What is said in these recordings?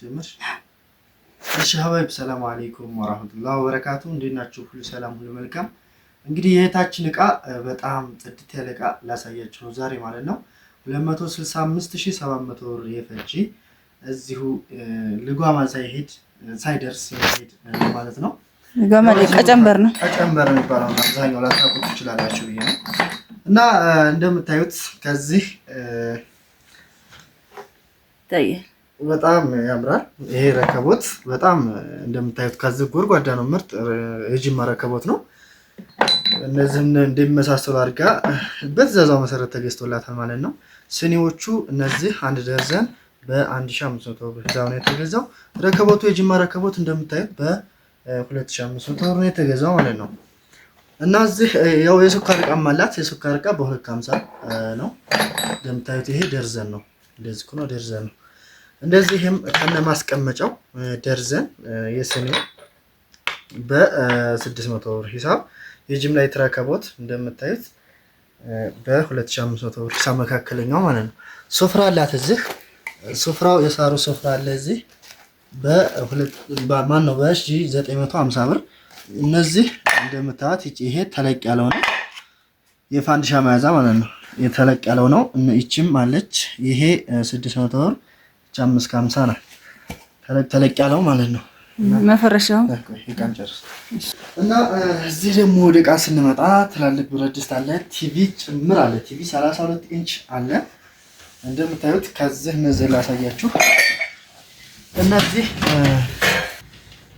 ጀምር። እሺ ሀባይብ ሰላም አለይኩም ወራህመቱላሂ ወበረካቱ። እንዴት ናችሁ? ሁሉ ሰላም ሁሉ መልካም። እንግዲህ የእህታችን እቃ በጣም ጽድት ያለ እቃ ላሳያችሁ ነው ዛሬ ማለት ነው። 265700 ብር የፈጀ እዚሁ ልጓማ ሳይደርስ የሚሄድ ማለት ነው። ልጓማ ቀጨንበር ነው። ቀጨንበር የሚባለው አብዛኛው ላታውቁት ትችላላችሁ ብዬ ነው። እና እንደምታዩት ከዚህ በጣም ያምራል። ይሄ ረከቦት በጣም እንደምታዩት ከዚህ ጎድጓዳ ነው። ምርጥ የጅማ ረከቦት ነው። እነዚህን እንደሚመሳሰሉ አድርጋ በትዕዛዟ መሰረት ተገዝቶላታል ማለት ነው። ስኒዎቹ እነዚህ አንድ ደርዘን በ1500 ብር ነው የተገዛው። ረከቦቱ የጅማ ረከቦት እንደምታዩት በ2500 ብር ነው የተገዛው ማለት ነው። እና እዚህ ያው የሱካር እቃም አላት። የሱካር እቃ በ250 ነው እንደምታዩት። ይሄ ደርዘን ነው። እንደዚህ ነው ደርዘን ነው። እንደዚህም ከነ ማስቀመጫው ደርዘን የስኒው በ600 ብር ሂሳብ የጅምላ ረከቦት እንደምታዩት በ2500 ብር ሂሳብ መካከለኛው ማለት ነው። ሶፍራ አላት እዚህ። ሶፍራው የሳሩ ሶፍራ አለ እዚህ በ950 ብር። እነዚህ እንደምታዩት ይሄ ተለቅ ያለው ነው። የፋንዲሻ መያዣ ማለት ነው። የተለቅ ያለው ነው። ይቺም አለች። ይሄ 600 ብር 550 ነው። ተለቅ ያለው ማለት ነው። መፈረሻው እና እዚህ ደግሞ ወደ ዕቃ ስንመጣ ትላልቅ ብረት ድስት አለ። ቲቪ ጭምር አለ። ቲቪ 32 ኢንች አለ እንደምታዩት። ከዚህ እነዚህ ላሳያችሁ።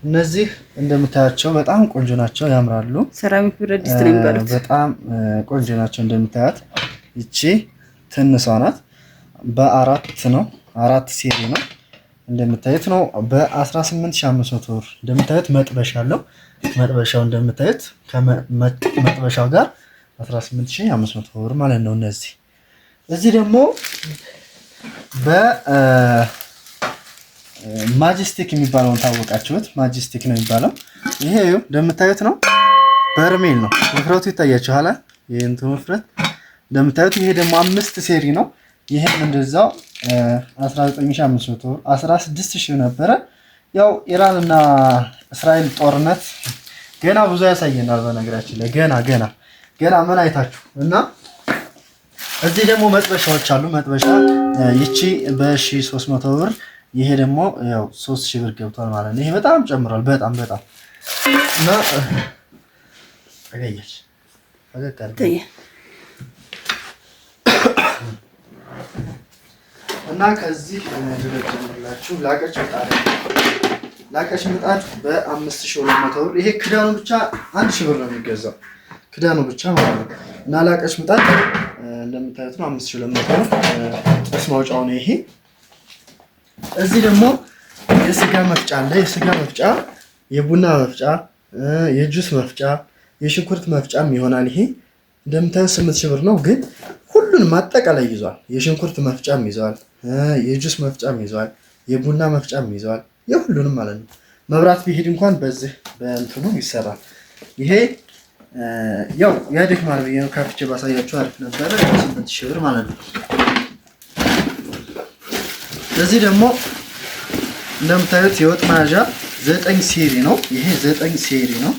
እነዚህ እንደምታያቸው በጣም ቆንጆ ናቸው፣ ያምራሉ። ሴራሚክ ብረት ድስት ነው የሚባሉት። በጣም ቆንጆ ናቸው እንደምታያት። ይቺ ትንሿ ናት። በ4 ነው፣ 4 ሴሪ ነው እንደምታዩት ነው። በ18500 ብር እንደምታዩት መጥበሻ አለው። መጥበሻው እንደምታዩት ከመጥበሻው ጋር 18500 ብር ማለት ነው። እዚህ ደግሞ በማጀስቲክ የሚባለውን ታወቃችሁት? ማጀስቲክ ነው የሚባለው። ይሄ እንደምታዩት ነው። በርሜል ነው። ውፍረቱ ይታያችኋል። የእንትኑ ውፍረት እንደምታዩት። ይሄ ደግሞ 5 ሴሪ ነው። ይሄም እንደዛው 19500 ብር 16000 ነበረ። ያው ኢራን እና እስራኤል ጦርነት ገና ብዙ ያሳየናል። በነገራችን ላይ ገና ምን አይታችሁ እና እዚህ ደግሞ መጥበሻዎች አሉ። መጥበሻ ይቺ በ1300 ብር፣ ይሄ ደግሞ ያው 3000 ብር ገብቷል ማለት ነው። ይሄ በጣም ጨምሯል። በጣም እና አገኘች እና ከዚህ እንደጀመርላችሁ ላቀሽ ምጣድ በ5200 ብር። ይሄ ክዳኑ ብቻ 1000 ብር ነው የሚገዛው፣ ክዳኑ ብቻ ማለት ነው። እና ላቀሽ ምጣድ እንደምታዩት ነው 5200 ብር። ማውጫው ነው ይሄ። እዚህ ደግሞ የስጋ መፍጫ አለ። የስጋ መፍጫ፣ የቡና መፍጫ፣ የጁስ መፍጫ፣ የሽንኩርት መፍጫም ይሆናል። ይሄ እንደምታዩት 8000 ብር ነው፣ ግን ሁሉንም አጠቃላይ ይዟል። የሽንኩርት መፍጫም ይዟል፣ የጁስ መፍጫም ይዟል፣ የቡና መፍጫም ይዟል። የሁሉንም ማለት ነው። መብራት ቢሄድ እንኳን በዚህ በእንትኑ ይሰራል። ይሄ ያው ያደክማል ብዬ ነው ከፍቼ ባሳያችሁ አሪፍ ነበረ። 8000 ብር ማለት ነው። እዚህ ደግሞ እንደምታዩት የወጥ መያዣ 9 ሴሪ ነው። ይሄ 9 ሴሪ ነው።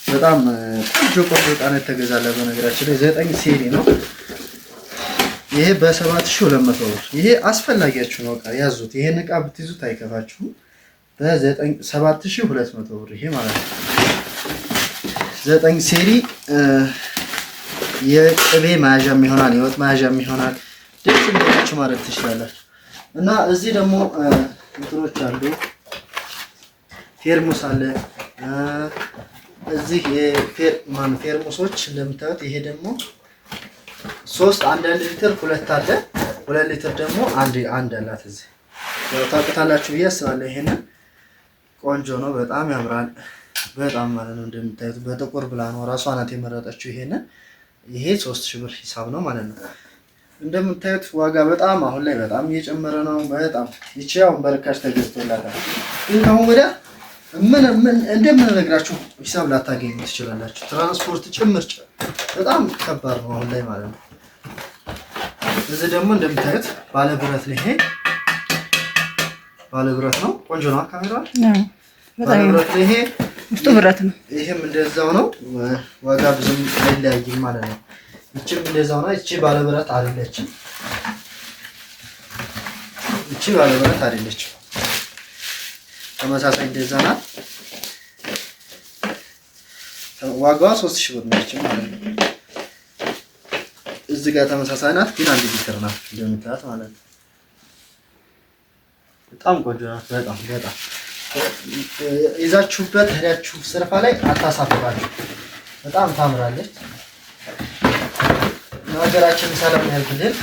በጣም ቆንጆ ዕቃ ነው የተገዛለው። በነገራችን ላይ 9 ሴሪ ነው። ይሄ በ7200 ብር። ይሄ አስፈላጊያችሁ ነው። ዕቃ ያዙት። ይሄን ዕቃ ብትይዙት አይከፋችሁም። በ7200 ብር ይሄ ማለት ነው። 9 ሴሪ የቅቤ መያዣም ይሆናል፣ የወጥ መያዣም ይሆናል። ደስ እንደሆነች ማለት ትችላላችሁ። እና እዚህ ደግሞ እንትኖች አሉ። ፌርሙስ አለ። እዚህ ፌርሙሶች እንደምታዩት። ይሄ ደግሞ 1 ሊትር 2 አለ። 2 ሊትር ደግሞ አንድ አላት። እዚህ ያው ታውቁታላችሁ ብዬ አስባለሁ። ይሄንን ቆንጆ ነው፣ በጣም ያምራል። በጣም ማለት ነው። እንደምታዩት በጥቁር ብላ ነው ራሷ ናት የመረጠችው። ይሄ 3000 ብር ሂሳብ ነው ማለት ነው። እንደምታዩት ዋጋ በጣም አሁን ላይ በጣም እየጨመረ ነው። በጣም ይቻው በርካሽ ተገዝቶላታል። ግን አሁን ወዲያ ምን እንደምንነግራችሁ ሂሳብ ላታገኙ ትችላላችሁ። ትራንስፖርት ጭምር በጣም ከባድ ነው አሁን ላይ ማለት ነው። እዚህ ደግሞ እንደምታዩት ባለ ብረት ነው። ይሄ ባለ ብረት ነው። ቆንጆ ነው። ካሜራ በጣም ብረት ይሄ ውስጡ ብረት ነው። ይሄም እንደዛው ነው። ዋጋ ብዙም አይለያይም ማለት ነው። ይቺም እንደዛው ነው። ይቺ ባለ ብረት አይደለችም። ይቺ ባለ ብረት አይደለችም። ተመሳሳይ እንደዛ ናት። ዋጋዋ 3000 ብር ነች ማለት ነው። እዚህ ጋር ተመሳሳይ ናት፣ ግን 1 ሊትር ናት እንደምታዩት ማለት ነው። በጣም ቆንጆ ናት። በጣም ይዛችሁበት ሄዳችሁ ስርፋ ላይ አታሳፍራችሁ። በጣም ታምራለች። ነገራችን ሰላም ያልኩልን።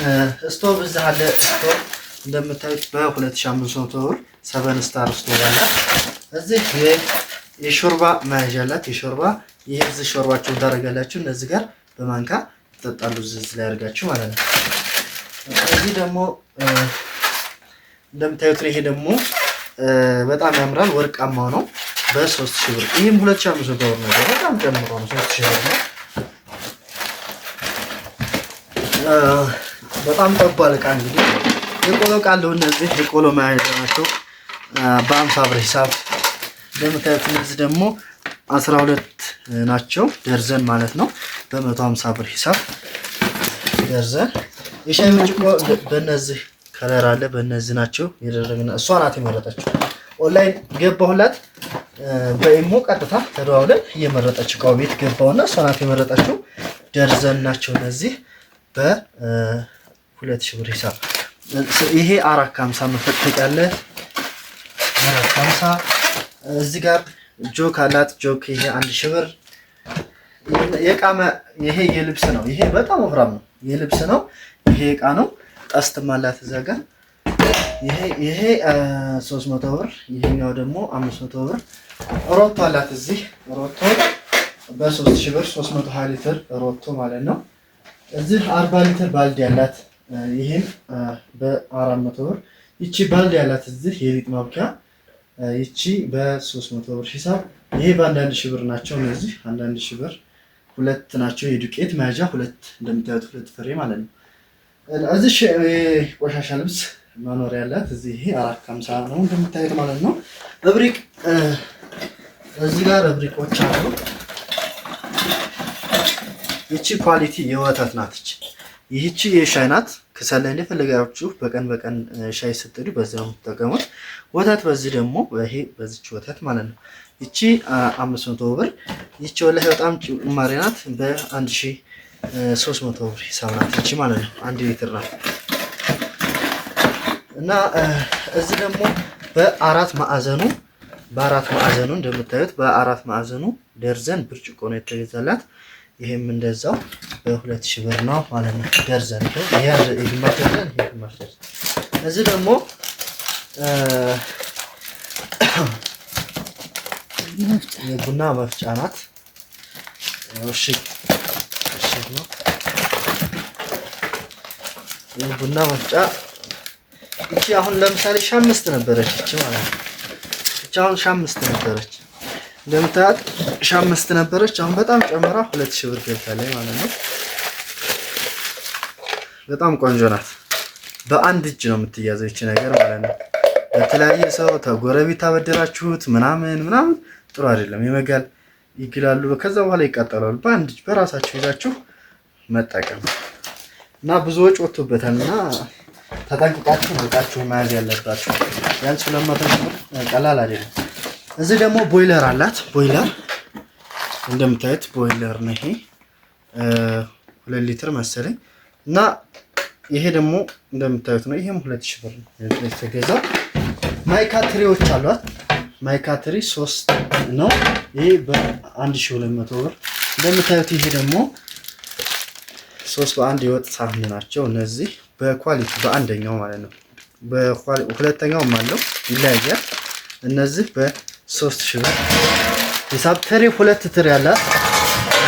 ስቶቭ እዚህ አለ። ስቶቭ እንደምታዩት በ2500 ብር 7 ስታር ስቶቭ አለ። እዚህ የሾርባ መያዣ አላት። የሾርባ ይሄ እዚህ ሾርባችሁን ታደርጋላችሁ። እነዚህ ጋር በማንካ ተጣሉ እዚህ ላይ አድርጋችሁ ማለት ነው። እዚህ ደግሞ እንደምታዩት ይሄ ደግሞ በጣም ያምራል። ወርቃማው ነው በ3000 ብር። ይሄም 2500 ብር ነው። በጣም ጨምሮ ነው 3000 ብር ነው። በጣም ጠባል ዕቃ እንግዲህ የቆሎ ዕቃ አለው። እነዚህ የቆሎ መያዣ ናቸው በ50 ብር ሂሳብ። እንደምታዩት እነዚህ ደግሞ 12 ናቸው ደርዘን ማለት ነው በ150 ብር ሂሳብ ደርዘን። የሻይ ብርጭቆ በእነዚህ ከለር አለ። በእነዚህ ናቸው የደረግና እሷ ናት የመረጠችው። ኦንላይን ገባሁላት በኢሞ ቀጥታ ተደዋውለን እየመረጠች እቃው ቤት ገባውና እሷ ናት የመረጠችው። ደርዘን ናቸው እነዚህ በ2000 ብር ሂሳብ። ይሄ 450 መፈተቅ ያለ 450። እዚህ ጋር ጆክ አላት። ጆክ ይሄ 1000 ብር። የቃመ ይሄ የልብስ ነው። ይሄ በጣም ወፍራም ነው። የልብስ ነው። ይሄ እቃ ነው። ቀስትም አላት እዛ ጋር። ይሄ 300 ብር። ይሄኛው ደግሞ 500 ብር። ሮቶ አላት እዚህ። ሮቶ በ3000 ብር 320 ሊትር ሮቶ ማለት ነው። እዚህ 40 ሊትር ባልዲ ያላት። ይሄም በ400 ብር። ይቺ ባልዲ ያላት እዚህ የሊጥ ማብኪያ ይቺ በ300 ብር ሂሳብ። ይሄ በ1 ሺህ ብር ናቸው። እነዚህ 1 ሺህ ብር ሁለት ናቸው። የዱቄት መያዣ ሁለት እንደምታዩት ሁለት ፍሬ ማለት ነው። እዚህ ቆሻሻ ልብስ መኖሪያ ያላት እዚህ ይሄ 450 ነው እንደምታዩት ማለት ነው። እብሪቅ እዚህ ጋር እብሪቆች አሉ። ይቺ ኳሊቲ የወተት ናት። ይህቺ የሻይ ናት። ከሰል ላይ እንደፈለጋችሁ በቀን ሻይ ስትሉ በዚህ ነው የምትጠቀሙት። ወተት በዚህ ደግሞ ይሄ በዚች ወተት ማለት ነው። ይቺ 500 ብር። ይቺ ወላሂ በጣም ጭማሪ ናት። በ1300 ብር ሂሳብ ናት ይቺ ማለት ነው። 1 ሊትር ናት። እና እዚህ ደግሞ በአራት ማዕዘኑ እንደምታዩት በአራት ማዕዘኑ ደርዘን ብርጭቆ ነው የተገዛላት። ይሄም እንደዛው በ2000 ብር ነው ማለት ነው። ደርዘን ይሄ የግማሽ ደርዘን ይሄ ግማሽ ደርዘን። እዚህ ደግሞ የቡና መፍጫ ናት። እሺ ነው የቡና መፍጫ። እቺ አሁን ለምሳሌ 5 ነበረች እቺ ማለት ነው። እቺ አሁን 5 ነበረች እንደምታያት 5 ነበረች። አሁን በጣም ጨምራ 2000 ብር ገብታለች ማለት ነው። በጣም ቆንጆ ናት። በአንድ እጅ ነው የምትያዘው እቺ ነገር ማለት ነው። በተለያየ ሰው ተጎረቤት ታበደራችሁት ምናምን ጥሩ አይደለም። ይመጋል፣ ይግላሉ፣ ከዛ በኋላ ይቃጠላሉ። በአንድ እጅ በራሳችሁ ይዛችሁ መጠቀም እና ብዙ ወጪ ወጥቶበታልና ተጠንቅቃችሁ ወጣችሁ መያዝ ያለባችሁ። ያን 200 ብር ቀላል አይደለም። እዚህ ደግሞ ቦይለር አላት። ቦይለር እንደምታዩት ቦይለር ነው። ይሄ 2 ሊትር መሰለኝ እና ይሄ ደግሞ እንደምታዩት ነው። ይሄም 2000 ብር ነው የተገዛ። ማይካትሪዎች አሏት። ማይካትሪ 3 ነው። ይሄ በ1200 ብር እንደምታዩት። ይሄ ደግሞ 3 በ1 የወጥ ሳህን ናቸው እነዚህ በኳሊቲ በአንደኛው ማለት ነው። በሁለተኛውም አለው ይለያያል። እነዚህ በ3000 ብር ሂሳብ። ትሪ 2 ትሪ ያላት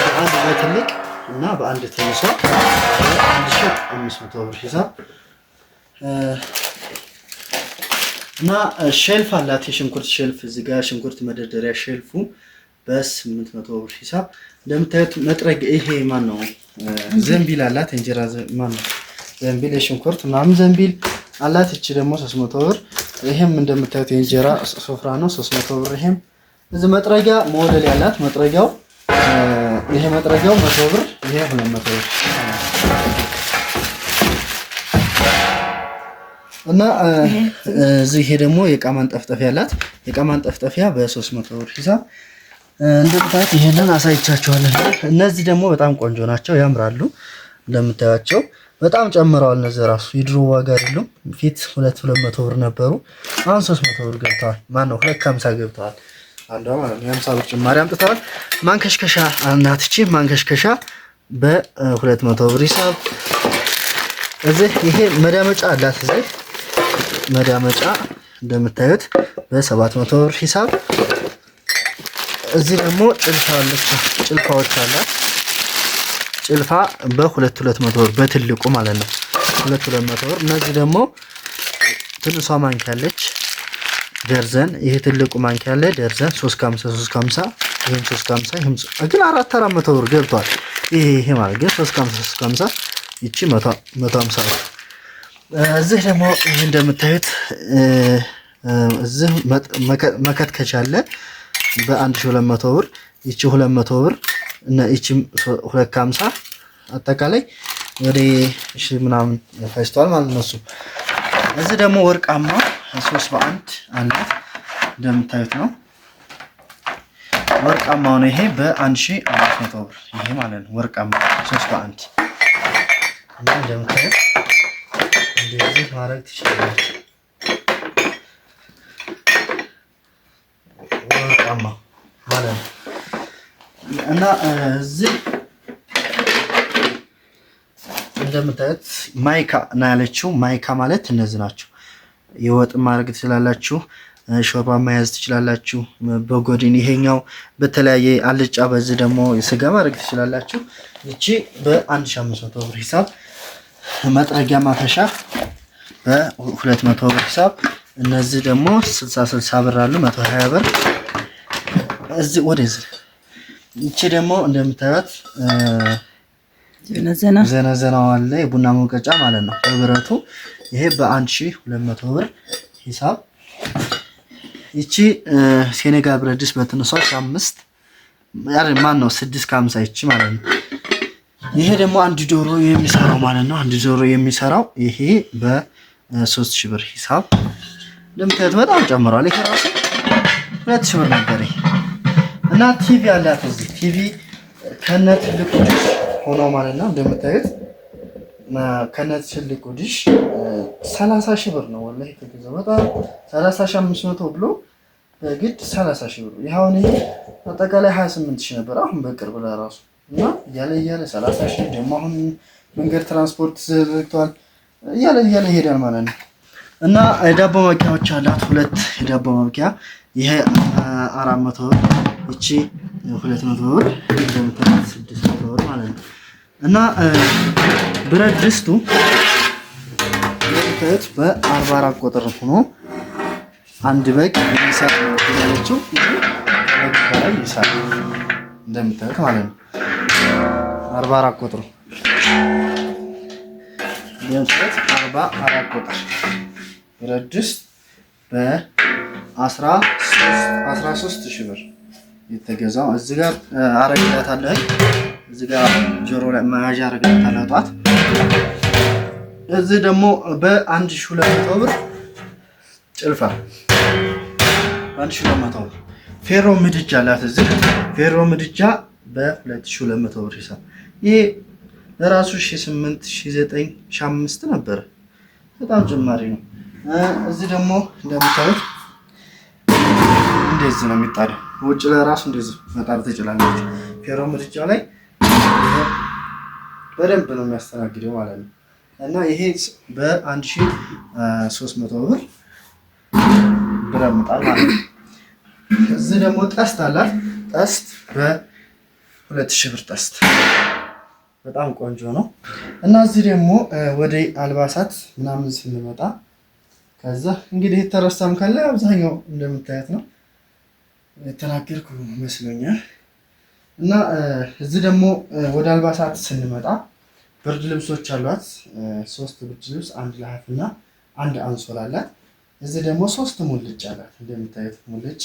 በአንድ በትልቅ እና በአንድ ትንሿ 1500 ብር ሂሳብ እና ሼልፍ አላት። የሽንኩርት ሼልፍ እዚህ ጋር ሽንኩርት መደርደሪያ ሼልፉ በ800 ብር ሂሳብ። እንደምታዩት መጥረጊያ ይሄ ማን ነው ዘንቢል አላት። እንጀራ ማን ነው ዘንቢል የሽንኩርት ምናምን ዘንቢል አላት። እቺ ደግሞ 300 ብር ይሄም እንደምታዩት የእንጀራ ሶፍራ ነው 300 ብር። ይሄም እዚህ መጥረጊያ ሞዴል ያላት መጥረጊያው ይሄ መጥረጊያው 100 ብር፣ ይሄ 200 ብር እና እዚህ ይሄ ደግሞ የእቃ ማንጠፍጠፊያ ያላት የእቃ ማንጠፍጠፊያ በ300 ብር ሂሳብ እንደምታዩት ይሄንን አሳይቻችኋለሁ። እነዚህ ደግሞ በጣም ቆንጆ ናቸው፣ ያምራሉ። እንደምታዩቸው በጣም ጨምረዋል። እነዚህ ራሱ የድሮ ዋጋ አይደሉም። ፊት 200 ብር ነበሩ፣ አሁን 300 ብር ገብተዋል። ማን ነው 250 ገብተዋል። አንዷ ማለት ነው 50 ብር ጭማሪ አምጥተዋል። ማንከሽከሻ እናትቺ ማንከሽከሻ በ200 ብር ሂሳብ። እዚህ ይሄ መዳመጫ አላት። እዚህ መዳመጫ እንደምታዩት በ700 ብር ሂሳብ። እዚህ ደግሞ ጭልፋ አለች፣ ጭልፋዎች አላት። ጭልፋ በ200 ብር በትልቁ ማለት ነው 200 ብር። እነዚህ ደግሞ ትንሿ ማንኪያ አለች ደርዘን። ይሄ ትልቁ ማንኪያ አለ ደርዘን 350 ይሄም 350 ይሄም ግን 400 ብር ገብቷል። ይሄ ማለት ግን 350 ይቺ 150 ብር። እዚህ ደግሞ ይሄ እንደምታዩት እዚህ መከትከቻ አለ በ1200 ብር። ይቺ 200 ብር እና ይቺም 250 አጠቃላይ ወደ ምናምን ፈጅቷል ማለት ነው እሱ። እዚህ ደግሞ ወርቃማ 3 በ1 አላት እንደምታዩት ነው። ወርቃማው ነው ይሄ በ1400 ብር ይሄ ማለት ነው። ወርቃማ 3 በ1 እና እንደምታዩት እንደዚህ ማድረግ ትችላላችሁ። ወርቃማ ማለት ነው እና እዚህ እንደምታዩት ማይካ እና ያለችው ማይካ ማለት እነዚህ ናቸው። የወጥ ማድረግ ትችላላችሁ፣ ሾርባ መያዝ ትችላላችሁ በጎድን። ይሄኛው በተለያየ አልጫ፣ በዚህ ደግሞ የስጋ ማድረግ ትችላላችሁ። እቺ በ1500 ብር ሂሳብ። መጥረጊያ ማፈሻ በ200 ብር ሂሳብ። እነዚህ ደግሞ 60 ብር አሉ 120 ብር። እዚህ ወደዚህ እቺ ደግሞ እንደምታዩት ዘነዘናው አለ የቡና መውቀጫ ማለት ነው በብረቱ። ይሄ በ1200 ብር ሂሳብ። ይቺ ሴኔጋል ብረት ድስት በትንሿ 5 ማን ነው 650 ይቺ ማለት ነው። ይሄ ደግሞ አንድ ዶሮ የሚሰራው ማለት ነው። አንድ ዶሮ የሚሰራው ይሄ በ3000 ብር ሂሳብ። እንደምታዩት በጣም ጨምሯል። ይሄ ራሱ 2000 ብር ነበር ይሄ። እና ቲቪ አላት እዚህ ቲቪ ከነ ትልቁ ዲሽ ሆኖ ማለት ነው። እንደምታዩት ከነ ትልቁ ዲሽ 30000 ብር ነው ወላሂ ተገዛው። በጣም 30500 ብሎ በግድ 30000 ብር። ይሄውን ይሄ አጠቃላይ 28000 ነበር አሁን በቅርብ ለራሱ እና እያለ 30000 ደግሞ አሁን መንገድ ትራንስፖርት ዘግቷል እያለ ይሄዳል ማለት ነው። እና የዳቦ ማብኪያዎች አላት ሁለት የዳቦ ማብኪያ። ይሄ 400 ብር እቺ 200 ብር እንደምታዩት 600 ብር ማለት ነው። እና ብረት ድስቱ እንደምታዩት በ44 ቁጥር ሆኖ አንድ በግ የሚሰራ ነው ያለችው። ይሄ በግ ይሰራ እንደምታዩት ማለት ነው 44 ቁጥር እንደምታዩት 44 ቁጥር ብረት ድስት በ13000 ብር የተገዛው። እዚህ ጋር አረግላታለሁ። እዚህ ጋር ጆሮ ላይ መያዣ አረግላታለሁ ጧት። እዚህ ደግሞ በ1200 ብር ጭልፋ በ1200 ብር ፌሮ ምድጃ አላት። እዚህ ፌሮ ምድጃ በ2200 ብር ሂሳብ። ይሄ ለራሱ 1800 1900 1500 ነበር። በጣም ጭማሪ ነው። እዚህ ደግሞ እንደምታዩት እንደዚህ ነው የሚጣደው። ውጭ ለራሱ እንደዚህ መጣድ ትችላላችሁ። ፌሮ ምድጃ ላይ በደንብ ነው የሚያስተናግደው ማለት ነው። እና ይሄ በ1300 ብር ብረት ምጣድ ማለት ነው። እዚህ ደግሞ ጠስት አላት። ጠስት በ2000 ብር ጠስት በጣም ቆንጆ ነው። እና እዚህ ደግሞ ወደ አልባሳት ምናምን ስንመጣ ከዛ እንግዲህ የተረሳም ካለ አብዛኛው እንደምታዩት ነው የተናገርኩ መስሎኛል። እና እዚህ ደግሞ ወደ አልባሳት ስንመጣ ብርድ ልብሶች አሏት። 3 ብርድ ልብስ፣ አንድ ለሀፍ እና አንድ አንሶላ አላት። እዚህ ደግሞ 3 ሙልጭ አላት። እንደምታዩት ሙልጭ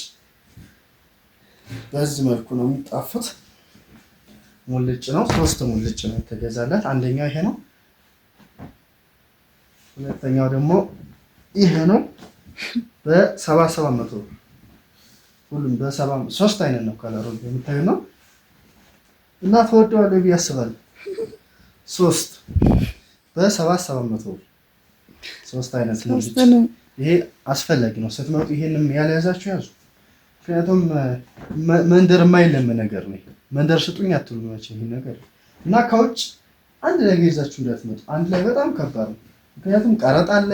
በዚህ መልኩ ነው የሚጣፉት። ሙልጭ ነው 3 ሙልጭ ነው የተገዛላት። አንደኛው ይሄ ነው። ሁለተኛው ደግሞ ይሄ ነው በ700 ሁሉም በ3 አይነት ነው ከለሩ የምታዩት ነው። እና ተወደዋለሁ ብዬ አስባለሁ። 3 በ700 3 አይነት ሙልጭ። ይሄ አስፈላጊ ነው። ስትመጡ ይሄንም ያልያዛችሁ ያዙ። ምክንያቱም መንደር የማይለም ነገር ነው። መንደር ስጡኝ አትሉ መቼ ይሄ ነገር እና ከውጭ አንድ ነገር ይዛችሁ እንዳትመጡ። አንድ ላይ በጣም ከባድ ነው። ምክንያቱም ቀረጥ አለ፣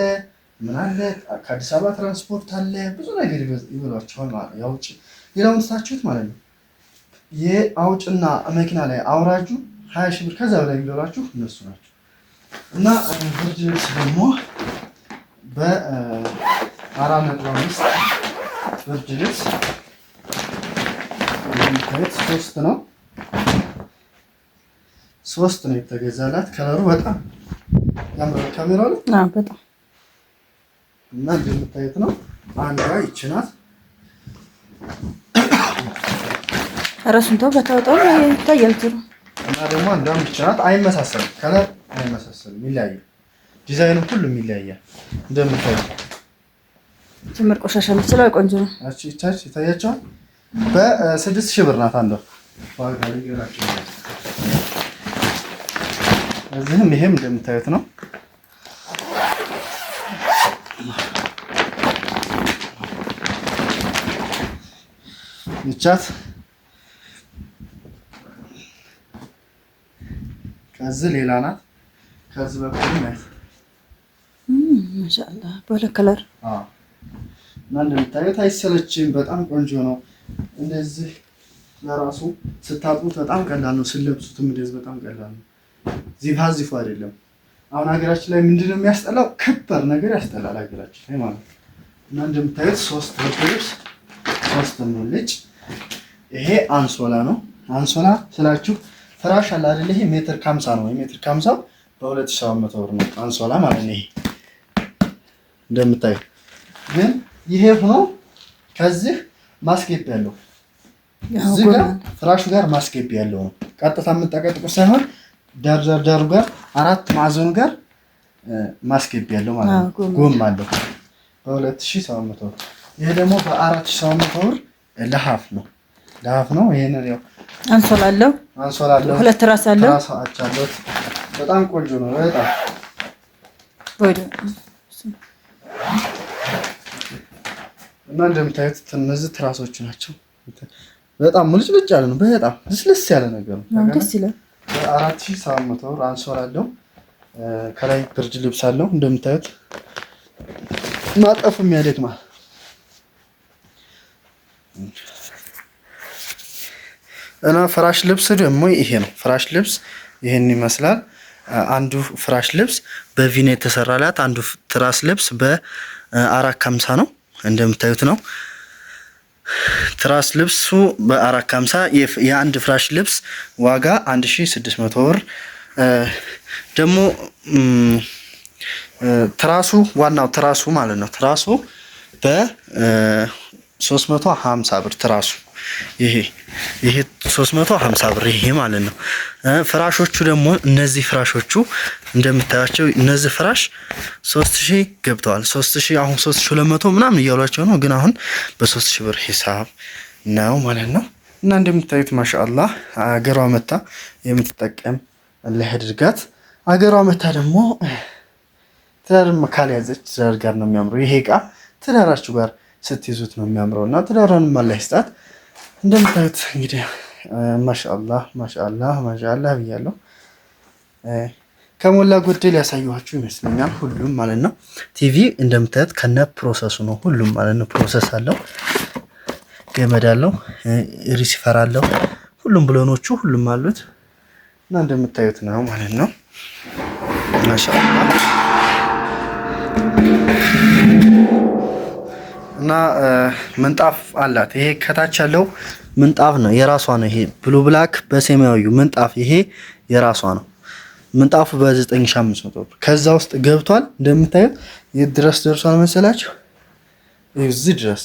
ምን አለ፣ ከአዲስ አበባ ትራንስፖርት አለ፣ ብዙ ነገር ይበሏቸዋል ማለት ነው። ያውጭ ሌላውን ትታችሁት ማለት ነው። የአውጭና መኪና ላይ አውራጁ 20 ሺህ ብር ከዛ በላይ የሚበሏችሁ እነሱ ናቸው። እና ብርድ ልብስ ደግሞ በ4.5 ብርድ ልብስ የሚታዩት 3 ነው። 3 ነው የተገዛላት። ከለሩ በጣም ያምራል። ካሜራው ላይ በጣም እና እንደምታዩት ነው። አንዷ ይቺ ናት። እራሱን ተው በታወጣው ይታያል ጥሩ። እና ደግሞ አንዷም ይቺ ናት። አይመሳሰልም፣ ከለር አይመሳሰልም፣ ይለያያል። ዲዛይኑ ሁሉም ይለያያል። እንደምታዩት ትምር ቆሻሻ መስሏል። ቆንጆ ነው። እቺ ታች ይታያችኋል። በ6 ሺህ ብር ናት አንዷ። ዋጋ ልንገራችሁ። እዚህም ይሄም እንደምታዩት ነው። ይቻት ከዚህ ሌላ ናት። ከዚህ በኩል ናት። ማሻአላህ በሁለት ከለር እና እንደምታዩት አይሰለችም። በጣም ቆንጆ ነው። እንደዚህ ለራሱ ስታጥቡት በጣም ቀላል ነው። ስለብሱትም እንደዚህ በጣም ቀላል ነው። ዚፋ አይደለም። አሁን ሀገራችን ላይ ምንድነው የሚያስጠላው? ከባድ ነገር ያስጠላል ሀገራችን ላይ ማለት ነው። እና እንደምታዩት 3 ብርድ ልብስ 3 ሙልጭ። ይሄ አንሶላ ነው። አንሶላ ስላችሁ ፍራሽ አለ አይደል? ይሄ ሜትር ከ50 ነው። ሜትር ከ50 በ2700 ብር ነው አንሶላ ማለት ነው። ይሄ እንደምታዩት ግን ይሄ ሆኖ ከዚህ ማስገቢያ ያለው እዚህ ጋር ፍራሹ ጋር ማስገቢያ ያለው ነው። ቀጥታ የምጠቀጥቁ ሳይሆን ዳር ጋር 4 ማዕዘኑ ጋር ማስገቢያ ያለው ማለት ነው። ጎም አለው በ2700 ብር። ይሄ ደግሞ በ4700 ብር ለሃፍ ነው። ለሃፍ ነው። ይሄንን ያው አንሶላ አለው። ሁለት ትራስ አለው። ትራስ አለው። በጣም ቆንጆ ነው። በጣም እና እንደምታዩት እነዚህ ትራሶቹ ናቸው። በጣም ሙልጭልጭ ያለ ነው። በጣም ልስልስ ያለ ነገር ነው። ደስ ይላል። 4700 ብር አንሶላ አለው። ከላይ ብርድ ልብስ አለው። እንደምታዩት ማጠፉም ያደክማል። እና ፍራሽ ልብስ ደግሞ ይሄ ነው። ፍራሽ ልብስ ይሄን ይመስላል። አንዱ ፍራሽ ልብስ በቪኔ የተሰራላት፣ አንዱ ትራስ ልብስ በ450 ነው። እንደምታዩት ነው። ትራስ ልብሱ በ450፣ የአንድ ፍራሽ ልብስ ዋጋ 1600 ብር። ደግሞ ትራሱ ዋናው ትራሱ ማለት ነው። ትራሱ በ350 ብር ትራሱ ይሄ 350 ብር ይሄ ማለት ነው። ፍራሾቹ ደግሞ እነዚህ ፍራሾቹ እንደምታያቸው እነዚህ ፍራሽ 3000 ገብተዋል። 3000 አሁን 3200 ምናምን እያሏቸው ነው፣ ግን አሁን በ3000 ብር ሂሳብ ነው ማለት ነው። እና እንደምታዩት ማሻአላህ አገሯ መታ የምትጠቀም አላህ ያድርጋት። አገሯ መታ ደግሞ ትዳር ካልያዘች ትዳር ጋር ነው የሚያምረው። ይሄ እቃ ትዳራችሁ ጋር ስትይዙት ነው የሚያምረው እና ትዳሯንም አላህ ይስጣት። እንደምታዩት እንግዲህ ማሻአላህ ብያለሁ። ከሞላ ጎደል ያሳየኋችሁ ይመስለኛል ሁሉም ማለት ነው። ቲቪ እንደምታዩት ከነ ፕሮሰሱ ነው ሁሉም ማለት ነው። ፕሮሰስ አለው፣ ገመድ አለው፣ ሪሲቨር አለው፣ ሁሉም ብሎኖቹ ሁሉም አሉት እና እንደምታዩት ነው ማለት ነው። ማሻአላህ እና ምንጣፍ አላት። ይሄ ከታች ያለው ምንጣፍ ነው፣ የራሷ ነው። ይሄ ብሉ ብላክ በሰማያዊ ምንጣፍ ይሄ የራሷ ነው። ምንጣፉ በ9500 ብር ከዛ ውስጥ ገብቷል። እንደምታዩት የት ድረስ ደርሷል መሰላችሁ? እዚህ ድረስ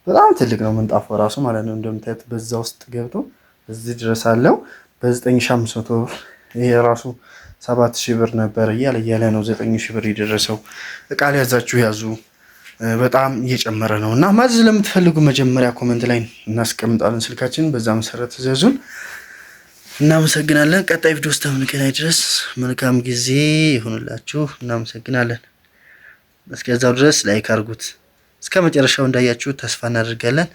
በጣም ትልቅ ነው ምንጣፉ ራሱ ማለት ነው። እንደምታዩት በዛ ውስጥ ገብቶ እዚህ ድረስ አለው በ9500 ብር። ይሄ ራሱ 7000 ብር ነበር እያለ ነው 9000 ብር የደረሰው። እቃ ሊያዛችሁ ያዙ፣ በጣም እየጨመረ ነው እና ማዘዝ ለምትፈልጉ መጀመሪያ ኮሜንት ላይ እናስቀምጣለን ስልካችንን፣ በዛ መሰረት ዘዙን። እናመሰግናለን። ቀጣይ ቪዲዮ ውስጥ እስከምንገናኝ ድረስ መልካም ጊዜ ይሁንላችሁ። እናመሰግናለን። እስከዛው ድረስ ላይክ አድርጉት። እስከ መጨረሻው እንዳያችሁ ተስፋ እናደርጋለን።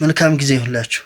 መልካም ጊዜ ይሁንላችሁ።